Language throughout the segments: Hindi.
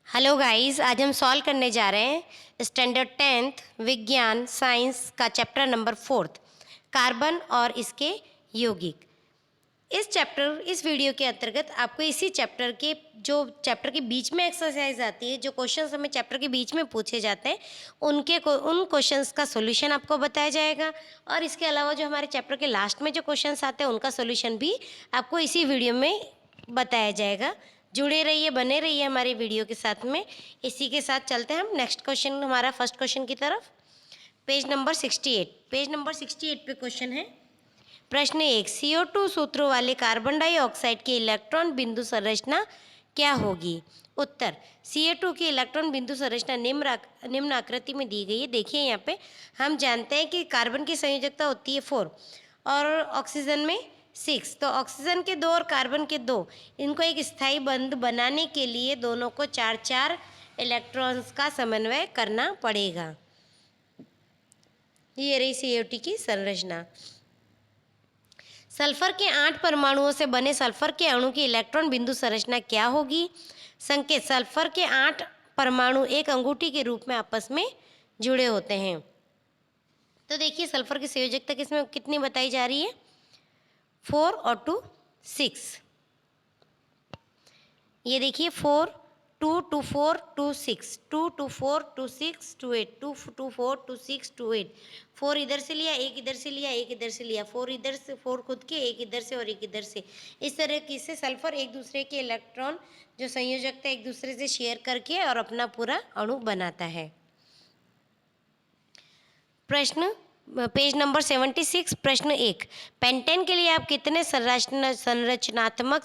हेलो गाइस, आज हम सॉल्व करने जा रहे हैं स्टैंडर्ड 10th विज्ञान साइंस का चैप्टर नंबर 4 कार्बन और इसके यौगिक। इस वीडियो के अंतर्गत आपको इसी चैप्टर के बीच में एक्सरसाइज आती है, जो क्वेश्चंस हमें चैप्टर के बीच में पूछे जाते हैं उन क्वेश्चंस का सॉल्यूशन आपको बताया जाएगा। और इसके अलावा जो हमारे चैप्टर के लास्ट में जो क्वेश्चंस आते हैं उनका सॉल्यूशन भी आपको इसी वीडियो में बताया जाएगा। जुड़े रहिए, बने रहिए हमारे वीडियो के साथ में। इसी के साथ चलते हैं हम नेक्स्ट क्वेश्चन, हमारा फर्स्ट क्वेश्चन की तरफ। पेज नंबर 68 पे क्वेश्चन है। प्रश्न 1, CO2 सूत्रों वाले कार्बन डाइऑक्साइड की इलेक्ट्रॉन बिंदु संरचना क्या होगी? उत्तर, CO2 की इलेक्ट्रॉन बिंदु संरचना निम्न आकृति में दी गई है। देखिए यहाँ पे हम जानते हैं कि कार्बन की संयोजकता होती है 4 और ऑक्सीजन में 6। तो ऑक्सीजन के 2 और कार्बन के 2, इनको एक स्थायी बंध बनाने के लिए दोनों को 4-4 इलेक्ट्रॉन्स का समन्वय करना पड़ेगा। ये रही CO2 की संरचना। सल्फर के 8 परमाणुओं से बने सल्फर के अणु की इलेक्ट्रॉन बिंदु संरचना क्या होगी? संकेत, सल्फर के 8 परमाणु एक अंगूठी के रूप में आपस में जुड़े होते हैं। तो देखिए सल्फर की संयोजकता किसमें कितनी बताई जा रही है? 4 और 2 6। ये देखिए 4 2 2 4 2 6 2 2 4 2 6 2 8 2 2 4 2 6 2 8। 4 इधर से लिया, एक इधर से लिया, एक इधर से लिया, 4 इधर से, 4 खुद के, एक इधर से और एक इधर से। इस तरह से सल्फर एक दूसरे के इलेक्ट्रॉन जो संयोजकता एक दूसरे से शेयर करके और अपना पूरा अणु बनाता है। प्रश्न पेज नंबर 76, प्रश्न 1, पेंटेन के लिए आप कितने संरचनात्मक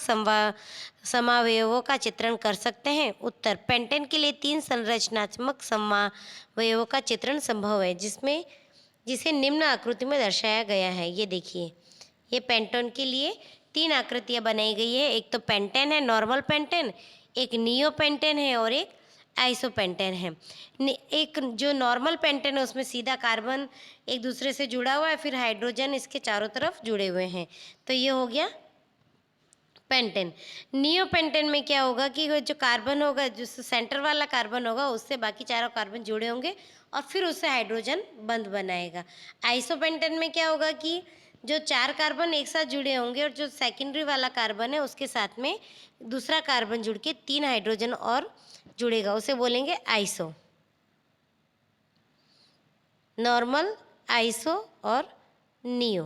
समावयवों का चित्रण कर सकते हैं? उत्तर, पेंटेन के लिए 3 संरचनात्मक समावयवों का चित्रण संभव है, जिसे निम्न आकृति में दर्शाया गया है। ये देखिए, ये पेंटेन के लिए 3 आकृतियां बनाई गई है। एक तो पेंटेन है, नॉर्मल पेंटेन, एक नियो पेंटेन है और एक आइसोपेंटेन है। एक जो नॉर्मल पेंटेन है उसमें सीधा कार्बन एक दूसरे से जुड़ा हुआ है, फिर हाइड्रोजन इसके चारों तरफ जुड़े हुए हैं। तो ये हो गया पेंटेन। नियो पेंटेन में क्या होगा कि जो कार्बन होगा, जो सेंटर वाला कार्बन होगा, उससे बाकी चारों कार्बन जुड़े होंगे और फिर उससे हाइड्रोजन बंध बनाएगा। आइसोपेंटेन में क्या होगा कि जो 4 कार्बन एक साथ जुड़े होंगे और जो सेकेंडरी वाला कार्बन है उसके साथ में दूसरा कार्बन जुड़ के 3 हाइड्रोजन और जुड़ेगा, उसे बोलेंगे आइसो। नॉर्मल, आइसो और नियो।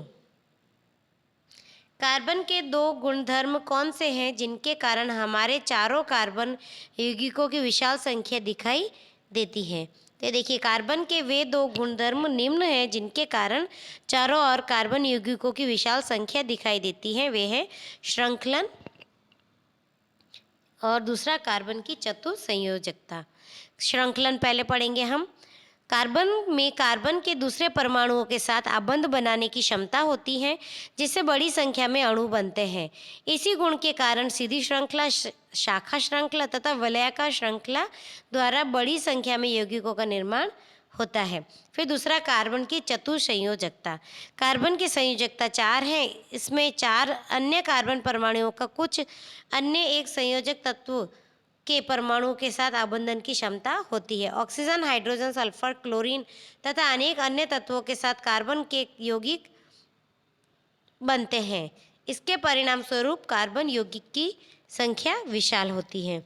कार्बन के 2 गुणधर्म कौन से हैं जिनके कारण हमारे चारों कार्बन यौगिकों की विशाल संख्या दिखाई देती है? तो देखिए, कार्बन के वे 2 गुणधर्म निम्न हैं जिनके कारण चारों और कार्बन यौगिकों की विशाल संख्या दिखाई देती है। वे हैं श्रृंखलन और दूसरा कार्बन की चतुसंयोजकता। श्रृंखलन पहले पढ़ेंगे हम। कार्बन में कार्बन के दूसरे परमाणुओं के साथ आबंध बनाने की क्षमता होती है, जिससे बड़ी संख्या में अणु बनते हैं। इसी गुण के कारण सीधी श्रृंखला, शाखा श्रृंखला तथा वलयाकार श्रृंखला द्वारा बड़ी संख्या में यौगिकों का निर्माण होता है। फिर दूसरा, कार्बन की चतुसंयोजकता। कार्बन की संयोजकता 4 है। इसमें 4 अन्य कार्बन परमाणुओं का कुछ अन्य एक संयोजक तत्व के परमाणुओं के साथ आबंधन की क्षमता होती है। ऑक्सीजन, हाइड्रोजन, सल्फर, क्लोरीन तथा अनेक अन्य तत्वों के साथ कार्बन के यौगिक बनते हैं। इसके परिणाम स्वरूप कार्बन यौगिक की संख्या विशाल होती है।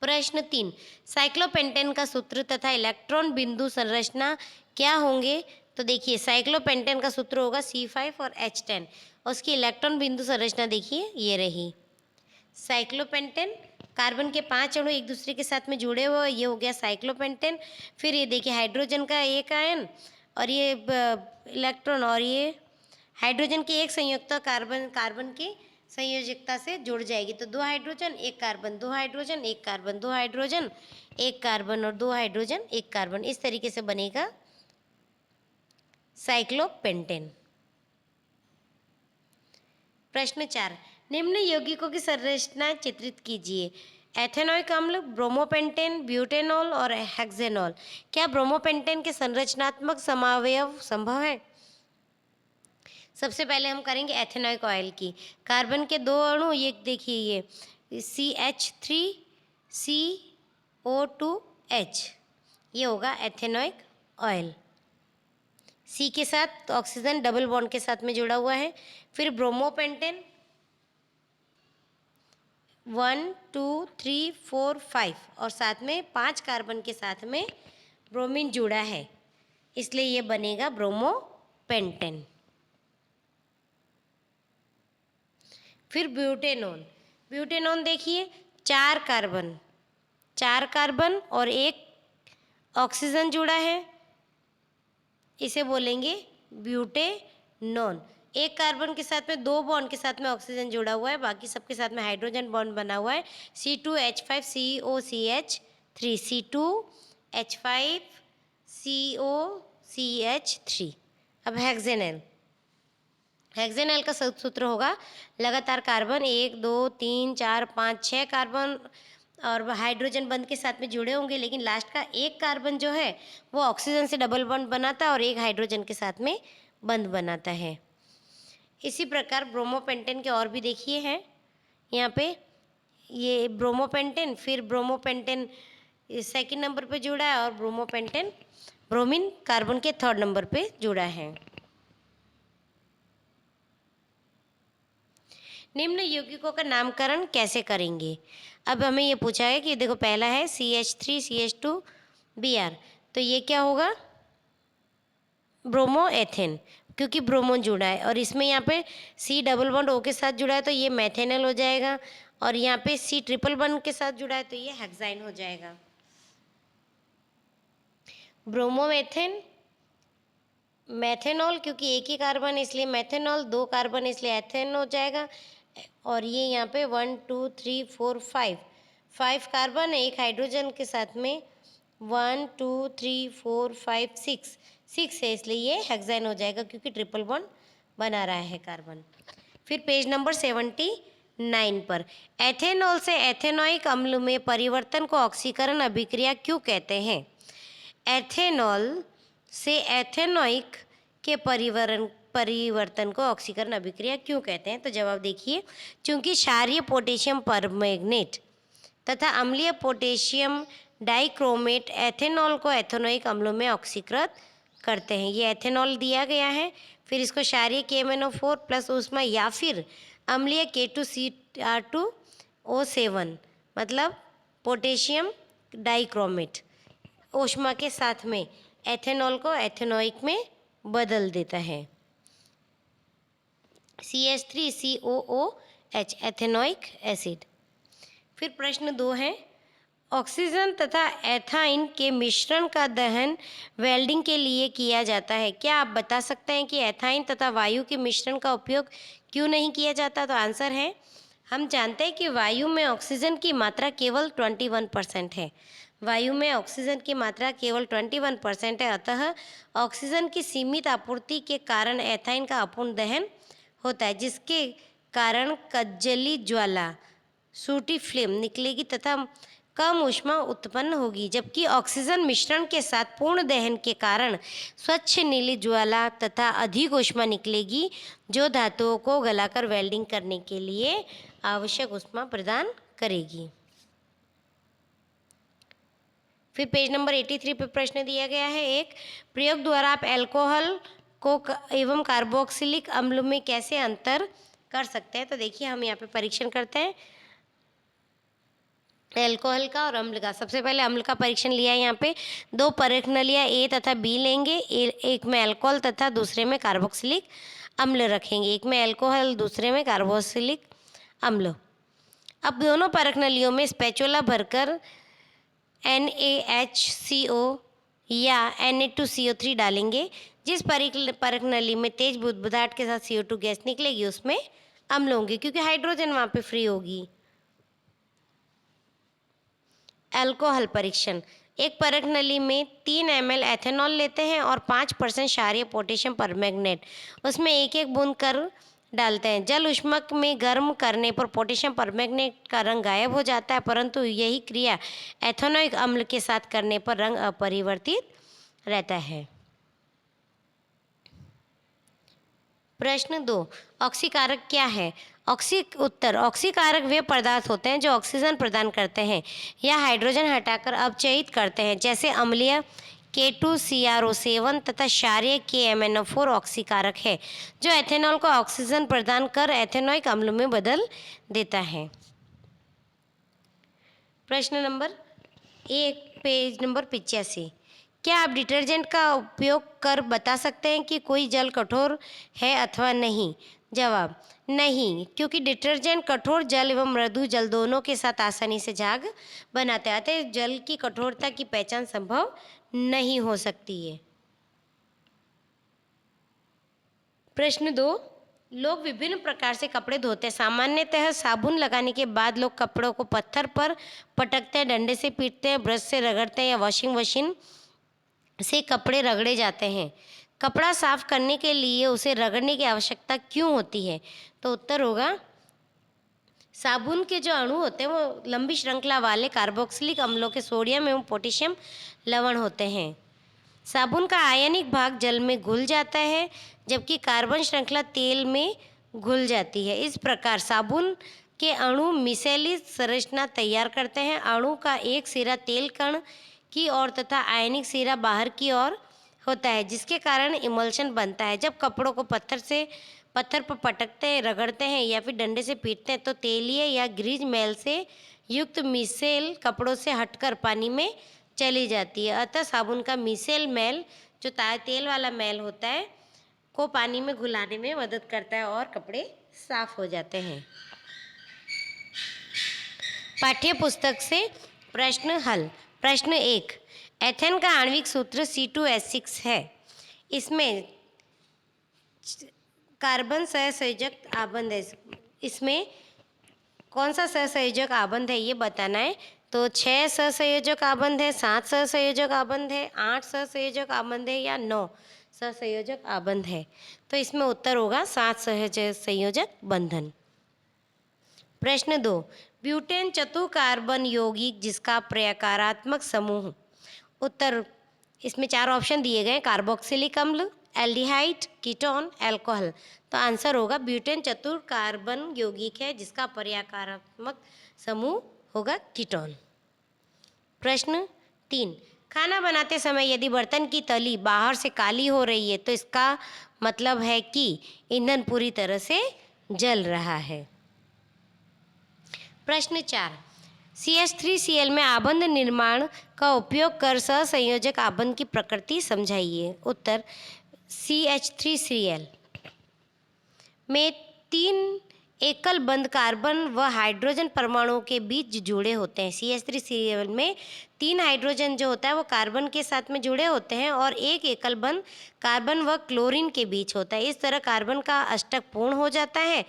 प्रश्न 3, साइक्लोपेंटेन का सूत्र तथा इलेक्ट्रॉन बिंदु संरचना क्या होंगे? तो देखिए, साइक्लोपेंटेन का सूत्र होगा C5 और H10। उसकी इलेक्ट्रॉन बिंदु संरचना देखिए, ये रही। साइक्लोपेंटेन, कार्बन के 5 अणु एक दूसरे के साथ में जुड़े हुए, ये हो गया साइक्लोपेंटेन। फिर ये देखिए, हाइड्रोजन का एक आयन और ये इलेक्ट्रॉन, और ये हाइड्रोजन की एक संयुक्ता कार्बन की संयोजकता से जुड़ जाएगी। तो 2 hydrogen 1 carbon, 2 hydrogen 1 carbon, 2 hydrogen 1 carbon और 2 हाइड्रोजन 1 कार्बन, इस तरीके से बनेगा साइक्लोपेंटेन। प्रश्न 4, निम्न यौगिकों की संरचना चित्रित कीजिए। एथेनॉइक अम्ल, ब्रोमोपेंटेन, ब्यूटेनॉल और हेक्सेनॉल। क्या ब्रोमोपेंटेन के संरचनात्मक समावयव संभव है? सबसे पहले हम करेंगे एथेनॉइक ऑयल की। कार्बन के 2 अणु, ये देखिए, ये CH3 CO2H, ये होगा एथेनॉइक ऑयल। सी के साथ ऑक्सीजन डबल बॉन्ड के साथ में जुड़ा हुआ है। फिर ब्रोमोपेंटेन 1 2 3 4 5 और साथ में 5 कार्बन के साथ में ब्रोमीन जुड़ा है, इसलिए ये बनेगा ब्रोमोपेंटेन। फिर ब्यूटेनॉन। ब्यूटेनॉन देखिए 4 कार्बन और 1 ऑक्सीजन जुड़ा है, इसे बोलेंगे ब्यूटेनॉन। 1 कार्बन के साथ में 2 बॉन्ड के साथ में ऑक्सीजन जुड़ा हुआ है, बाकी सबके साथ में हाइड्रोजन बॉन्ड बना हुआ है। C2H5COCH3 C2H5COCH3। अब हेक्सेनल का सूत्र होगा लगातार कार्बन 1 2 3 4 5 6 कार्बन और हाइड्रोजन बंध के साथ में जुड़े होंगे, लेकिन लास्ट का 1 कार्बन जो है वो ऑक्सीजन से डबल बॉन्ड बनाता है और 1 हाइड्रोजन के साथ में बंध बनाता है। इसी प्रकार ब्रोमोपेंटेन के और भी देखिए हैं यहाँ पे, ये ब्रोमोपेंटेन, फिर ब्रोमोपेंटेन सेकंड नंबर पे जुड़ा है और ब्रोमोपेंटेन ब्रोमीन कार्बन के 3rd नंबर पे जुड़ा है। निम्न यौगिकों का नामकरण कैसे करेंगे? अब हमें ये पूछा है कि देखो पहला है CH3CH2Br, तो ये क्या होगा? ब्रोमोएथेन, क्योंकि ब्रोमोन जुड़ा है और इसमें यहाँ पे C डबल बॉन्ड O के साथ जुड़ा है तो ये मैथेनल हो जाएगा, और यहाँ पे C ट्रिपल बॉन्ड के साथ जुड़ा है तो ये हेक्साइन हो जाएगा। ब्रोमोमेथेन, मैथेनॉल क्योंकि 1 ही कार्बन इसलिए मैथेनॉल, 2 कार्बन इसलिए एथेन हो जाएगा, और ये यहाँ पे 1 2 3 4 5 कार्बन 1 हाइड्रोजन के साथ में 1 2 3 4 5 6 है, इसलिए ये हेक्साइन हो जाएगा क्योंकि ट्रिपल बॉन्ड बना रहा है कार्बन। फिर पेज नंबर 79 पर, एथेनॉल से एथेनॉइक अम्ल में परिवर्तन को ऑक्सीकरण अभिक्रिया क्यों कहते हैं? एथेनॉल से एथेनॉइक के परिवर्तन को ऑक्सीकरण अभिक्रिया क्यों कहते हैं? तो जवाब देखिए, चूंकि क्षारीय पोटेशियम परमैंगनेट तथा अम्लीय पोटेशियम डाइक्रोमेट एथेनॉल को एथेनॉइक अम्लों में ऑक्सीकृत करते हैं। ये एथेनॉल दिया गया है, फिर इसको क्षारीय KMnO4 प्लस ऊष्मा या फिर अम्लीय K2Cr2O7 मतलब पोटेशियम डाइक्रोमेट ऊष्मा के साथ में एथेनॉल को एथेनॉइक में बदल देता है। CH3COOH ethanoic acid. फिर प्रश्न 2 है, ऑक्सीजन तथा एथाइन के मिश्रण का दहन वेल्डिंग के लिए किया जाता है। क्या आप बता सकते हैं कि एथाइन तथा वायु के मिश्रण का उपयोग क्यों नहीं किया जाता? तो आंसर है, हम जानते हैं कि वायु में ऑक्सीजन की मात्रा केवल 21% है। वायु में ऑक्सीजन की मात्रा केवल 21% है, अतः ऑक्सीजन की सीमित आपूर्ति के कारण एथाइन का अपूर्ण दहन होता है, जिसके कारण कज्जली ज्वाला सूटी फ्लेम निकलेगी तथा कम ऊष्मा उत्पन्न होगी, जबकि ऑक्सीजन मिश्रण के साथ पूर्ण दहन के कारण स्वच्छ नीली ज्वाला तथा अधिक ऊष्मा निकलेगी, जो धातुओं को गलाकर वेल्डिंग करने के लिए आवश्यक ऊष्मा प्रदान करेगी। फिर पेज नंबर 83 पे प्रश्न दिया गया है, एक प्रयोग द्वारा आप अल्कोहल को एवं कार्बोक्सिलिक अम्ल में कैसे अंतर कर सकते हैं? तो देखिए हम यहाँ पे परीक्षण करते हैं अल्कोहल का और अम्ल का। सबसे पहले अम्ल का परीक्षण लिया है, यहाँ पे 2 परख नलियाँ A तथा B लेंगे, एक में अल्कोहल तथा दूसरे में कार्बोक्सिलिक अम्ल रखेंगे, एक में अल्कोहल दूसरे में कार्बोक्सिलिक अम्ल। अब दोनों परख नलियों में स्पैचुला भरकर NaHCO या Na2CO3 डालेंगे। जिस परख नली में तेज बुदबुदाहट के साथ CO2 गैस निकलेगी उसमें अम्ल होंगे, क्योंकि हाइड्रोजन वहाँ पे फ्री होगी। अल्कोहल परीक्षण, एक परख नली में 3 ml एथेनॉल लेते हैं और 5% क्षारीय पोटेशियम परमैंगनेट उसमें 1-1 बूंद कर डालते हैं। जल ऊष्मक में गर्म करने पर पोटेशियम परमैंगनेट का रंग गायब हो जाता है, परंतु यही क्रिया एथेनॉइक अम्ल के साथ करने पर रंग अपरिवर्तित रहता है। प्रश्न 2, ऑक्सीकारक क्या है? उत्तर ऑक्सीकारक वे पदार्थ होते हैं जो ऑक्सीजन प्रदान करते हैं या हाइड्रोजन हटाकर अपचयित करते हैं, जैसे अम्लीय K2CrO7 तथा क्षारीय KMnO4 ऑक्सीकारक है जो एथेनॉल को ऑक्सीजन प्रदान कर एथेनोइक अम्ल में बदल देता है। प्रश्न नंबर 1, पेज नंबर 85। क्या आप डिटर्जेंट का उपयोग कर बता सकते हैं कि कोई जल कठोर है अथवा नहीं? जवाब, नहीं, क्योंकि डिटर्जेंट कठोर जल एवं मृदु जल दोनों के साथ आसानी से झाग बनाते हैं, अतः जल की कठोरता की पहचान संभव नहीं हो सकती है। प्रश्न 2, लोग विभिन्न प्रकार से कपड़े धोते हैं। सामान्यतः साबुन लगाने के बाद लोग कपड़ों को पत्थर पर पटकते हैं, डंडे से पीटते हैं, ब्रश से रगड़ते हैं या वॉशिंग मशीन से कपड़े रगड़े जाते हैं। कपड़ा साफ करने के लिए उसे रगड़ने की आवश्यकता क्यों होती है? तो उत्तर होगा, साबुन के जो अणु होते हैं वो लंबी श्रृंखला वाले कार्बोक्सिलिक अम्लों के सोडियम एवं पोटेशियम लवण होते हैं। साबुन का आयनिक भाग जल में घुल जाता है जबकि कार्बन श्रृंखला तेल में घुल जाती है। इस प्रकार साबुन के अणु मिसेली संरचना तैयार करते हैं। अणु का एक सिरा तेल कण की ओर तथा आयनिक सिरा बाहर की ओर होता है, जिसके कारण इमल्शन बनता है। जब कपड़ों को पत्थर पर पटकते हैं, रगड़ते हैं या फिर डंडे से पीटते हैं तो तेलीय या ग्रीज मैल से युक्त मिसेल कपड़ों से हटकर पानी में चली जाती है। अतः साबुन का मिसेल मैल, जो तेल वाला मैल होता है, को पानी में घुलाने में मदद करता है और कपड़े साफ हो जाते हैं। पाठ्य पुस्तक से प्रश्न हल। प्रश्न 1, एथेन का आणविक सूत्र C2H6 है। इसमें कार्बन सहसंयोजक आबंध है। इसमें कौन सा सहसंयोजक आबंध है ये बताना है। तो 6 सहसंयोजक आबंध है, 7 सहसंयोजक आबंध है, 8 सहसंयोजक आबंध है या 9 सहसंयोजक आबंध है? तो इसमें उत्तर होगा 7 सहसंयोजक बंधन। प्रश्न 2, ब्यूटेन चतुर्कार्बन यौगिक जिसका प्रकारात्मक समूह। उत्तर, इसमें 4 ऑप्शन दिए गए, कार्बोक्सिलिक अम्ल, एल्डिहाइड, कीटोन, अल्कोहल। तो आंसर होगा ब्यूटेन चतुर्कार्बन यौगिक है जिसका प्रकारात्मक समूह होगा कीटोन। प्रश्न 3, खाना बनाते समय यदि बर्तन की तली बाहर से काली हो रही है तो इसका मतलब है कि ईंधन पूरी तरह से जल रहा है। प्रश्न 4, CH3Cl में आबंध निर्माण का उपयोग कर सहसंयोजक आबंध की प्रकृति समझाइए। उत्तर, CH3Cl में 3 एकल बंध कार्बन व हाइड्रोजन परमाणुओं के बीच जुड़े होते हैं। CH3Cl में 3 हाइड्रोजन जो होता है वो कार्बन के साथ में जुड़े होते हैं और एक एकल बंध कार्बन व क्लोरीन के बीच होता है। इस तरह कार्बन का अष्टक पूर्ण हो जाता है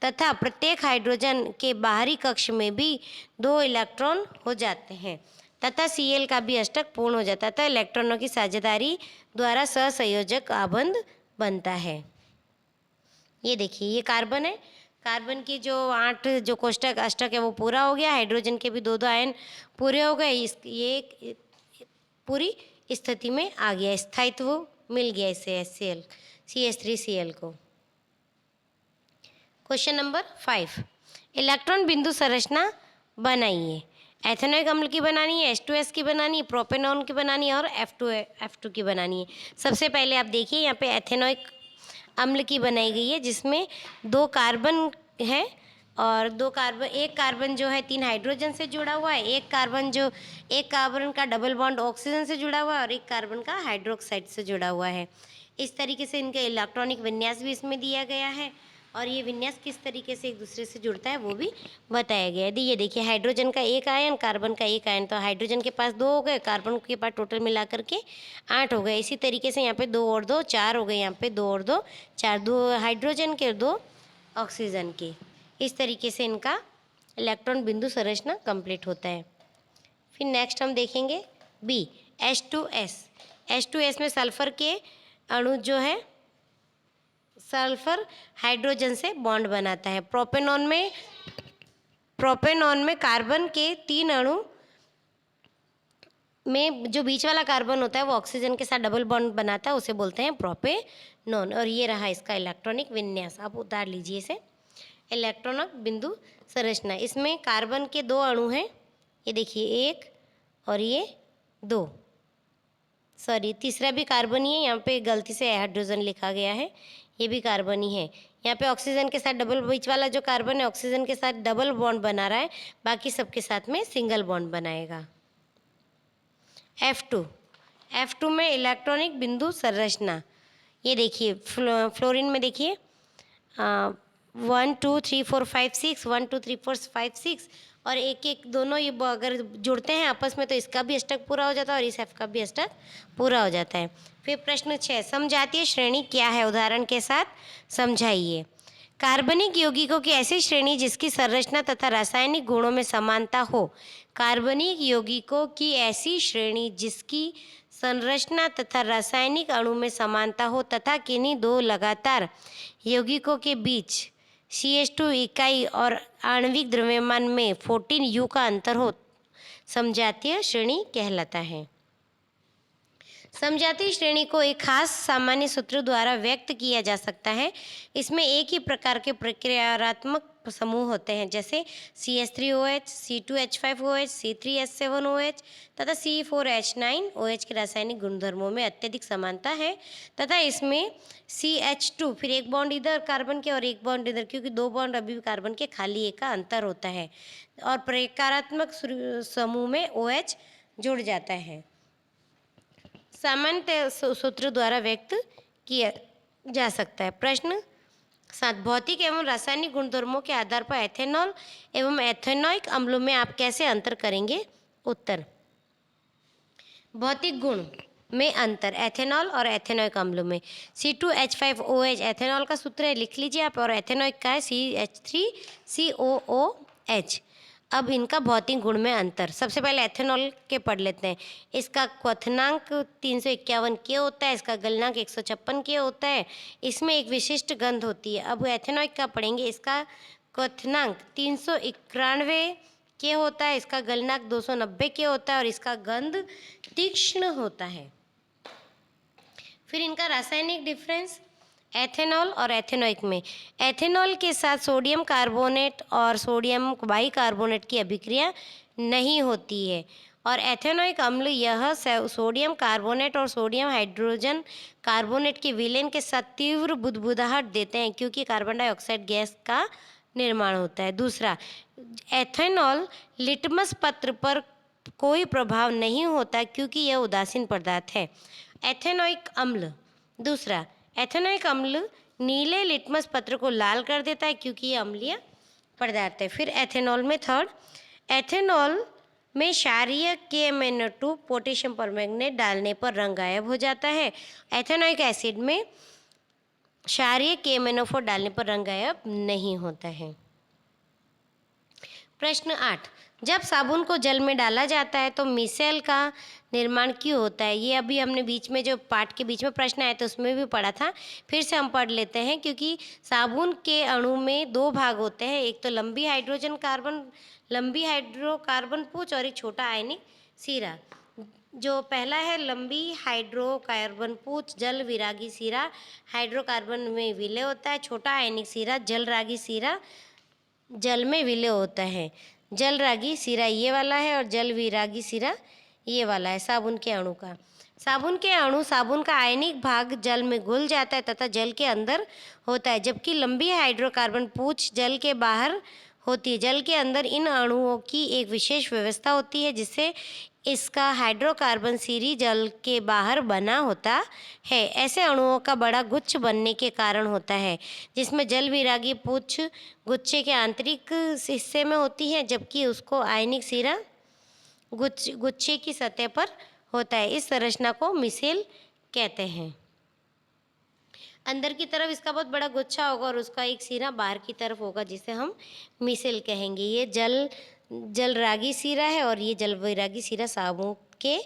तथा प्रत्येक हाइड्रोजन के बाहरी कक्ष में भी 2 इलेक्ट्रॉन हो जाते हैं तथा Cl का भी अष्टक पूर्ण हो जाता है तथा इलेक्ट्रॉनों की साझेदारी द्वारा सहसंयोजक आबंध बनता है। ये देखिए, ये कार्बन है, कार्बन की जो 8 जो कोष्टक अष्टक है वो पूरा हो गया, हाइड्रोजन के भी 2 आयन पूरे हो गए। ये पूरी स्थिति में आ गया, स्थायित्व मिल गया इसे CH3Cl को। क्वेश्चन नंबर 5, इलेक्ट्रॉन बिंदु संरचना बनाइए। एथेनोइक अम्ल की बनानी है, H2S की बनानी है, प्रोपेनॉन की बनानी है और F2 की बनानी है। सबसे पहले आप देखिए यहाँ पे एथेनोइक अम्ल की बनाई गई है जिसमें 2 कार्बन है और एक कार्बन जो है 3 हाइड्रोजन से जुड़ा हुआ है, एक कार्बन का डबल बॉन्ड ऑक्सीजन से जुड़ा हुआ है और एक कार्बन का हाइड्रोक्साइड से जुड़ा हुआ है। इस तरीके से इनका इलेक्ट्रॉनिक विन्यास भी इसमें दिया गया है और ये विन्यास किस तरीके से एक दूसरे से जुड़ता है वो भी बताया गया है। ये देखिए, हाइड्रोजन का 1 आयन, कार्बन का 1 आयन, तो हाइड्रोजन के पास 2 हो गए, कार्बन के पास टोटल मिला करके 8 हो गए। इसी तरीके से यहाँ पे 2 और 2 4 हो गए, यहाँ पे 2 और 2 4, 2 हाइड्रोजन के और 2 ऑक्सीजन के। इस तरीके से इनका इलेक्ट्रॉन बिंदु संरचना कंप्लीट होता है। फिर नेक्स्ट हम देखेंगे बी, H2S में सल्फर के अणु जो है सल्फर हाइड्रोजन से बॉन्ड बनाता है। प्रोपेनॉन में कार्बन के 3 अणु में जो बीच वाला कार्बन होता है वो ऑक्सीजन के साथ डबल बॉन्ड बनाता है, उसे बोलते हैं प्रोपेनॉन। और ये रहा इसका इलेक्ट्रॉनिक विन्यास। आप उतार लीजिए इसे। इलेक्ट्रॉनिक बिंदु संरचना। इसमें कार्बन के 2 अणु हैं, ये देखिए 1 और ये 2, सॉरी तीसरा भी कार्बन ही है, यहाँ पे गलती से हाइड्रोजन लिखा गया है, ये भी कार्बन ही है। यहाँ पे ऑक्सीजन के साथ डबल, बीच वाला जो कार्बन है ऑक्सीजन के साथ डबल बॉन्ड बना रहा है, बाकी सबके साथ में सिंगल बॉन्ड बनाएगा। F2 में इलेक्ट्रॉनिक बिंदु संरचना, ये देखिए फ्लोरीन में देखिए 1 2 3 4 5 6, 1 2 3 4 5 6 और एक एक दोनों ये अगर जुड़ते हैं आपस में तो इसका भी अष्टक पूरा हो जाता है और इस F का भी अष्टक पूरा हो जाता है। फिर प्रश्न 6, समजातीय श्रेणी क्या है, उदाहरण के साथ समझाइए। कार्बनिक यौगिकों की ऐसी श्रेणी जिसकी संरचना तथा रासायनिक गुणों में समानता हो। कार्बनिक यौगिकों की ऐसी श्रेणी जिसकी संरचना तथा रासायनिक अणु में समानता हो तथा किन्हीं 2 लगातार यौगिकों के बीच CH2 इकाई और आणविक द्रव्यमान में 14 U का अंतर हो, समजातीय श्रेणी कहलाता है। समजातीय श्रेणी को एक खास सामान्य सूत्र द्वारा व्यक्त किया जा सकता है। इसमें एक ही प्रकार के प्रक्रियात्मक समूह होते हैं, जैसे CH3OH, C2H5OH, C3H7OH तथा C4H9OH के रासायनिक गुणधर्मों में अत्यधिक समानता है तथा इसमें CH2 फिर एक बॉन्ड इधर कार्बन के और एक बॉन्ड इधर, क्योंकि 2 बॉन्ड अभी भी कार्बन के, खाली एक का अंतर होता है और प्रकारात्मक समूह में OH जुड़ जाता है। सामान्य सूत्र द्वारा व्यक्त किया जा सकता है। प्रश्न 7, भौतिक एवं रासायनिक गुणधर्मों के आधार पर एथेनॉल एवं एथेनॉइक अम्लों में आप कैसे अंतर करेंगे। उत्तर, भौतिक गुण में अंतर एथेनॉल और एथेनॉइक अम्लों में, C2H5OH एथेनॉल का सूत्र है, लिख लीजिए आप, और एथेनॉइक का है CH3COOH। अब इनका भौतिक गुण में अंतर, सबसे पहले एथेनॉल के पढ़ लेते हैं। इसका क्वथनांक 351 K होता है, इसका गलनांक 156 K होता है, इसमें एक विशिष्ट गंध होती है। अब एथेनॉइक का पढ़ेंगे, इसका क्वथनांक 391 K होता है, इसका गलनांक 290 K होता है और इसका गंध तीक्ष्ण होता है। फिर इनका रासायनिक डिफरेंस एथेनॉल और एथेनॉइक में, एथेनॉल के साथ सोडियम कार्बोनेट और सोडियम बाइकार्बोनेट की अभिक्रिया नहीं होती है और एथेनॉइक अम्ल यह सोडियम कार्बोनेट और सोडियम हाइड्रोजन कार्बोनेट के विलयन के साथ तीव्र बुदबुदाहट देते हैं, क्योंकि कार्बन डाइऑक्साइड गैस का निर्माण होता है। दूसरा, एथेनॉल लिटमस पत्र पर कोई प्रभाव नहीं होता क्योंकि यह उदासीन पदार्थ है। एथेनॉइक अम्ल, दूसरा, एथेनॉइक अम्ल नीले लिटमस पत्र को लाल कर देता है क्योंकि यह अम्लीय पदार्थ है। फिर एथेनॉल में थर्ड, एथेनॉल में क्षारीय KMnO2 पोटेशियम परमैंगनेट डालने पर रंग गायब हो जाता है। एथेनॉइक एसिड में क्षारीय KMnO4 डालने पर रंग गायब नहीं होता है। प्रश्न 8, जब साबुन को जल में डाला जाता है तो मिसेल का निर्माण क्यों होता है। ये अभी हमने बीच में जो पाठ के बीच में प्रश्न आया था उसमें भी पढ़ा था, फिर से हम पढ़ लेते हैं। क्योंकि साबुन के अणु में 2 भाग होते हैं, एक तो लंबी हाइड्रोकार्बन पूंछ और एक छोटा आयनिक सिरा। जो पहला है लंबी हाइड्रोकार्बन पूंछ जल विरागी सिरा हाइड्रोकार्बन में विलय होता है, छोटा आयनिक सिरा जल रागी सिरा जल में विलय होता है। जल रागी सिरा ये वाला है और जल विरागी सिरा ये वाला है साबुन के अणु का। साबुन का आयनिक भाग जल में घुल जाता है तथा जल के अंदर होता है, जबकि लंबी हाइड्रोकार्बन पूंछ जल के बाहर होती है। जल के अंदर इन अणुओं की एक विशेष व्यवस्था होती है जिससे इसका हाइड्रोकार्बन सीरी जल के बाहर बना होता है। ऐसे अणुओं का बड़ा गुच्छ बनने के कारण होता है, जिसमें जल विरागी पूंछ गुच्छे के आंतरिक हिस्से में होती है, जबकि उसको आयनिक सिरा गुच्छे की सतह पर होता है। इस संरचना को मिसेल कहते हैं। अंदर की तरफ इसका बहुत बड़ा गुच्छा होगा और उसका एक सिरा बाहर की तरफ होगा, जिसे हम मिसेल कहेंगे। ये जल रागी सिरा है और ये जल वैरागी सिरा साबुन के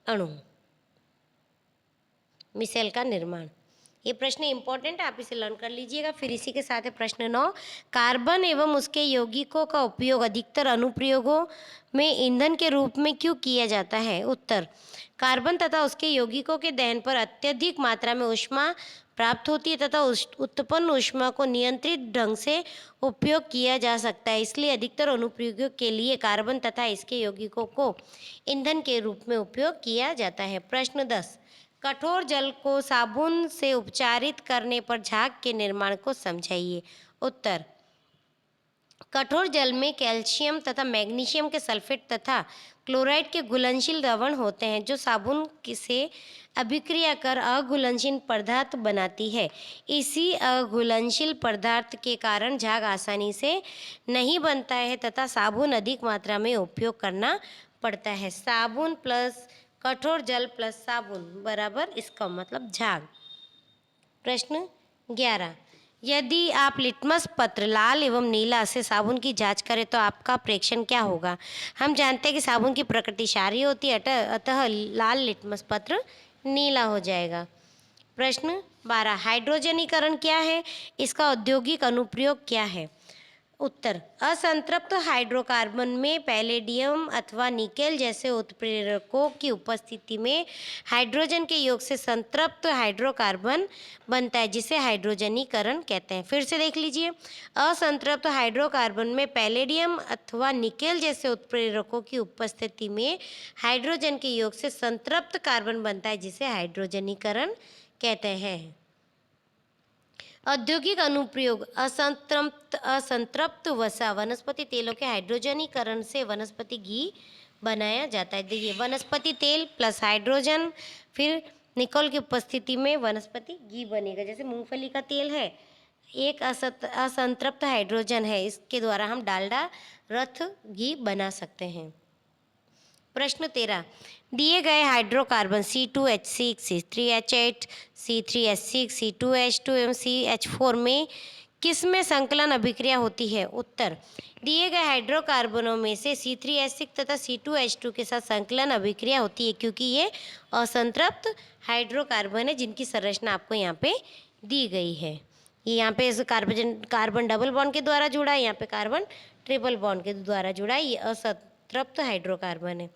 अणु। मिसेल का निर्माण, ये प्रश्न इंपॉर्टेंट है, आप इसे लर्न कर लीजिएगा। फिर इसी के साथ है प्रश्न 9, कार्बन एवं उसके यौगिकों का उपयोग अधिकतर अनुप्रयोगों में ईंधन के रूप में क्यों किया जाता है। उत्तर, कार्बन तथा उसके यौगिकों के दहन पर अत्यधिक मात्रा में ऊष्मा प्राप्त होती है तथा उत्पन्न ऊष्मा को नियंत्रित ढंग से उपयोग किया जा सकता है। इसलिए अधिकतर अनुप्रयोगों के लिए कार्बन तथा इसके यौगिकों को ईंधन के रूप में उपयोग किया जाता है। प्रश्न 10, कठोर जल को साबुन से उपचारित करने पर झाग के निर्माण को समझाइए। उत्तर, कठोर जल में कैल्शियम तथा मैग्नीशियम के सल्फेट तथा क्लोराइड के घुलनशील लवण होते हैं जो साबुन से अभिक्रिया कर अघुलनशील पदार्थ बनाती है। इसी अघुलनशील पदार्थ के कारण झाग आसानी से नहीं बनता है तथा साबुन अधिक मात्रा में उपयोग करना पड़ता है। साबुन प्लस कठोर जल प्लस साबुन बराबर इसका मतलब झाग। प्रश्न 11, यदि आप लिटमस पत्र लाल एवं नीला से साबुन की जांच करें तो आपका प्रेक्षण क्या होगा? हम जानते हैं कि साबुन की प्रकृति क्षारीय होती है, अतः लाल लिटमस पत्र नीला हो जाएगा। प्रश्न 12, हाइड्रोजनीकरण क्या है? इसका औद्योगिक अनुप्रयोग क्या है? उत्तर, असंतृप्त हाइड्रोकार्बन में पैलेडियम अथवा निकेल जैसे उत्प्रेरकों की उपस्थिति में हाइड्रोजन के योग से संतृप्त हाइड्रोकार्बन बनता है जिसे हाइड्रोजनीकरण कहते हैं। फिर से देख लीजिए, असंतृप्त हाइड्रोकार्बन में पैलेडियम अथवा निकेल जैसे उत्प्रेरकों की उपस्थिति में हाइड्रोजन के योग से संतृप्त कार्बन बनता है जिसे हाइड्रोजनीकरण कहते हैं। औद्योगिक अनुप्रयोग, असंतृप्त वसा वनस्पति तेलों के हाइड्रोजनीकरण से वनस्पति घी बनाया जाता है। देखिए, वनस्पति तेल प्लस हाइड्रोजन, फिर निकोल की उपस्थिति में वनस्पति घी बनेगा। जैसे मूंगफली का तेल है, एक असंतृप्त हाइड्रोजन है, इसके द्वारा हम डालडा रथ घी बना सकते हैं। प्रश्न 13, दिए गए hydrocarbon C2H6, C3H8, C3H6, C2H2 एवं CH4 में किसमें संकलन अभिक्रिया होती है? उत्तर, दिए गए हाइड्रोकार्बनों में से C3H6 तथा C2H2 के साथ संकलन अभिक्रिया होती है क्योंकि ये असंतृप्त हाइड्रोकार्बन है जिनकी संरचना आपको यहाँ पे दी गई है। ये यहाँ पे कार्बन डबल बॉन्ड के द्वारा जुड़ा है, यहाँ पे कार्बन ट्रिपल बॉन्ड के द्वारा जुड़ा है। ये असंतृप्त हाइड्रोकार्बन है।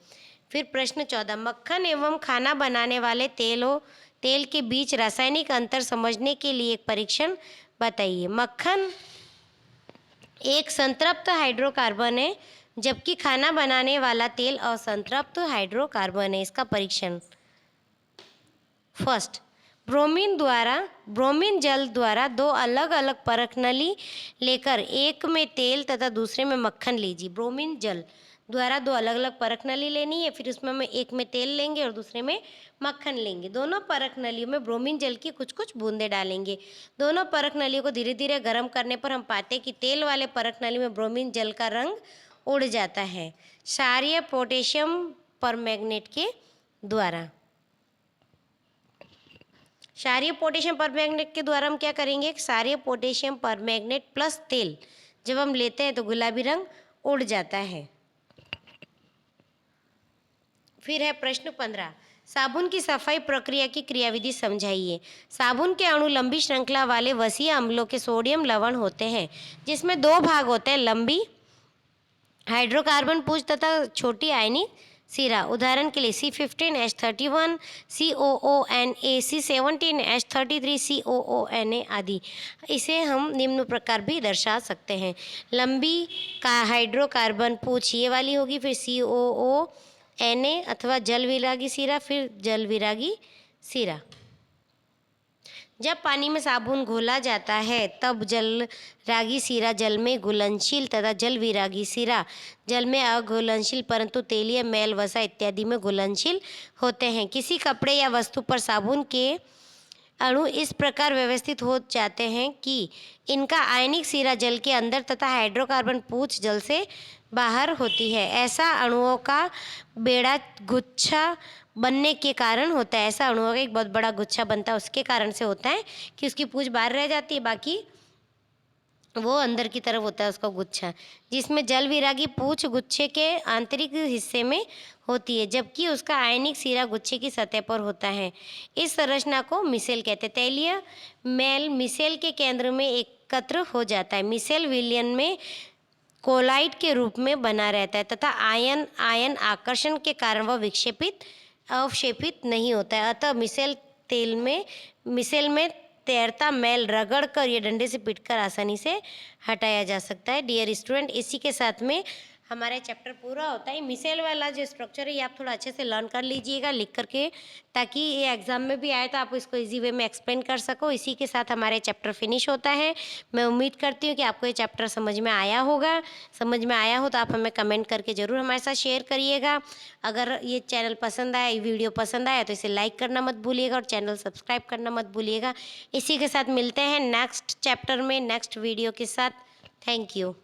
फिर प्रश्न 14, मक्खन एवं खाना बनाने वाले तेल के बीच रासायनिक अंतर समझने के लिए एक परीक्षण बताइए। मक्खन एक संतृप्त हाइड्रोकार्बन है जबकि खाना बनाने वाला तेल असंतृप्त हाइड्रोकार्बन है। इसका परीक्षण, फर्स्ट, ब्रोमीन जल द्वारा दो अलग अलग परख नली लेकर एक में तेल तथा दूसरे में मक्खन लीजिए। ब्रोमीन जल द्वारा दो अलग अलग परख नली लेनी है, फिर उसमें हम एक में तेल लेंगे और दूसरे में मक्खन लेंगे। दोनों परख नलियों में ब्रोमीन जल की कुछ कुछ बूंदें डालेंगे। दोनों परख नलियों को धीरे धीरे गर्म करने पर हम पाते हैं कि तेल वाले परख नली में ब्रोमीन जल का रंग उड़ जाता है क्षारीय पोटेशियम परमैंगनेट के द्वारा। क्षारीय पोटेशियम परमैंगनेट के द्वारा हम क्या करेंगे? क्षारीय पोटेशियम परमैंगनेट प्लस तेल जब हम लेते हैं तो गुलाबी रंग उड़ जाता है। फिर है प्रश्न 15, साबुन की सफाई प्रक्रिया की क्रियाविधि समझाइए। साबुन के अणु लंबी श्रृंखला वाले वसीय अम्लों के सोडियम लवण होते हैं जिसमें दो भाग होते हैं, लंबी हाइड्रोकार्बन पूंछ तथा छोटी आयनिक सिरा। उदाहरण के लिए C15H31, COONA, C17H33, COONA आदि। इसे हम निम्न प्रकार भी दर्शा सकते हैं। लंबी का हाइड्रोकार्बन पूंछ ये वाली होगी, फिर COONA अथवा जल विरागी सिरा, फिर जल विरागी सिरा। जब पानी में साबुन घोला जाता है तब जल रागी सिरा जल में घुलनशील तथा जल विरागी सिरा जल में अघुलनशील परंतु तेलीय मैल वसा इत्यादि में घुलनशील होते हैं। किसी कपड़े या वस्तु पर साबुन के अणु इस प्रकार व्यवस्थित हो जाते हैं कि इनका आयनिक सिरा जल के अंदर तथा हाइड्रोकार्बन पूंछ जल से बाहर होती है। ऐसा अणुओं का बेड़ा गुच्छा बनने के कारण होता है। ऐसा अणुओं का एक बहुत बड़ा गुच्छा बनता है, उसके कारण से होता है कि उसकी पूंछ बाहर रह जाती है, बाकी वो अंदर की तरफ होता है उसका गुच्छा, जिसमें जल विरागी पूंछ गुच्छे के आंतरिक हिस्से में होती है जबकि उसका आयनिक सिरा गुच्छे की सतह पर होता है। इस संरचना को मिसेल कहते हैं। तैलीय मैल मिसेल के केंद्र में एकत्र हो जाता है। मिसेल विलयन में कोलाइड के रूप में बना रहता है तथा आयन आकर्षण के कारण वह अवक्षेपित नहीं होता है। अतः मिसेल में तैरता मैल रगड़कर या डंडे से पीटकर आसानी से हटाया जा सकता है। डियर स्टूडेंट, इसी के साथ में हमारा चैप्टर पूरा होता है। मिसेल वाला जो स्ट्रक्चर है ये आप थोड़ा अच्छे से लर्न कर लीजिएगा लिख करके, ताकि ये एग्जाम में भी आए तो आप इसको इजी वे में एक्सप्लेन कर सको। इसी के साथ हमारे चैप्टर फिनिश होता है। मैं उम्मीद करती हूँ कि आपको ये चैप्टर समझ में आया होगा। समझ में आया हो तो आप हमें कमेंट करके ज़रूर हमारे साथ शेयर करिएगा। अगर ये चैनल पसंद आया, ये वीडियो पसंद आया तो इसे लाइक करना मत भूलिएगा और चैनल सब्सक्राइब करना मत भूलिएगा। इसी के साथ मिलते हैं नेक्स्ट चैप्टर में नेक्स्ट वीडियो के साथ। Thank you.